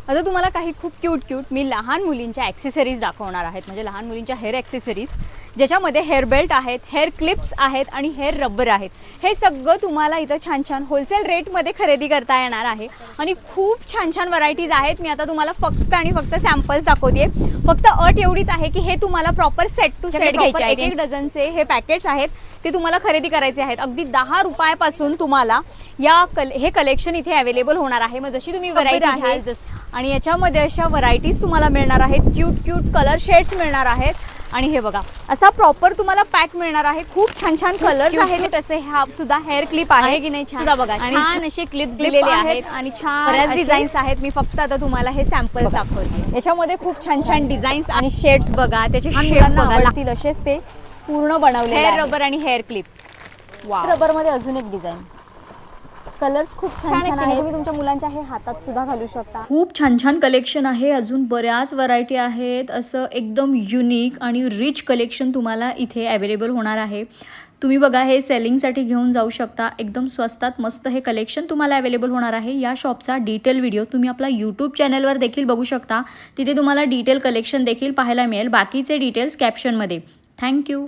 आता तुम्हाला काही खूप क्यूट मी लहान मुलींच्या ॲक्सेसरीज दाखवणार आहेत, म्हणजे लहान मुलींच्या हेअर ॲक्सेसरीज, ज्याच्यामध्ये हेअर बेल्ट आहेत, हेअर क्लिप्स आहेत आणि हेअर रबर आहेत. हे सगळं तुम्हाला इथं छान छान होलसेल रेटमध्ये खरेदी करता येणार आहे आणि खूप छान छान व्हरायटीज आहेत. मी आता तुम्हाला फक्त आणि फक्त सॅम्पल्स दाखवते. फक्त अट एवढीच आहे की हे तुम्हाला प्रॉपर सेट टू सेट घ्यायचे आहे. 1 डझनचे हे पॅकेट्स आहेत ते तुम्हाला खरेदी करायचे आहेत. अगदी 10 रुपयापासून तुम्हाला हे कलेक्शन इथे अवेलेबल होणार आहे. मग जशी तुम्ही व्हरायटी घ्याल आणि याच्यामध्ये अशा व्हरायटीज तुम्हाला मिळणार आहेत. क्यूट कलर शेड्स मिळणार आहेत. आणि हे बघा असा प्रॉपर तुम्हाला पॅक मिळणार आहे. खूप छान छान कलर्स आहेत. तसे हा सुद्धा हेअर क्लिप आहे की नाही, छान बघा, छान असे क्लिप्स दिलेले आहेत आणि छान बऱ्याच डिझाईन्स आहेत. मी फक्त आता तुम्हाला हे सॅम्पल्स दाखवते. याच्यामध्ये खूप छान छान डिझाईन्स आणि शेड्स बघा, त्याचे शेप बघा लागतील असेच ते पूर्ण बनवले. हेअर रबर आणि हेअर क्लिप. वाव, रबर मध्ये अजून एक डिझाईन, कलर्स खूप छान छान आहे. तुम्ही तुमच्या मुलांच्या हे हातात सुद्धा घालू शकता. खूप छान छान कलेक्शन आहे. अजून बऱ्याच व्हरायटी आहेत. असं एकदम युनिक आणि रिच कलेक्शन तुम्हाला इथे अवेलेबल होणार आहे. तुम्ही बघा हे सेलिंगसाठी घेऊन जाऊ शकता. एकदम स्वस्तात मस्त हे कलेक्शन तुम्हाला अवेलेबल होणार आहे. या शॉपचा डिटेल व्हिडिओ तुम्ही आपला यूट्यूब चॅनलवर देखील बघू शकता. तिथे तुम्हाला डिटेल कलेक्शन देखील पाहायला मिळेल. बाकीचे डिटेल्स कॅप्शनमध्ये. थँक्यू.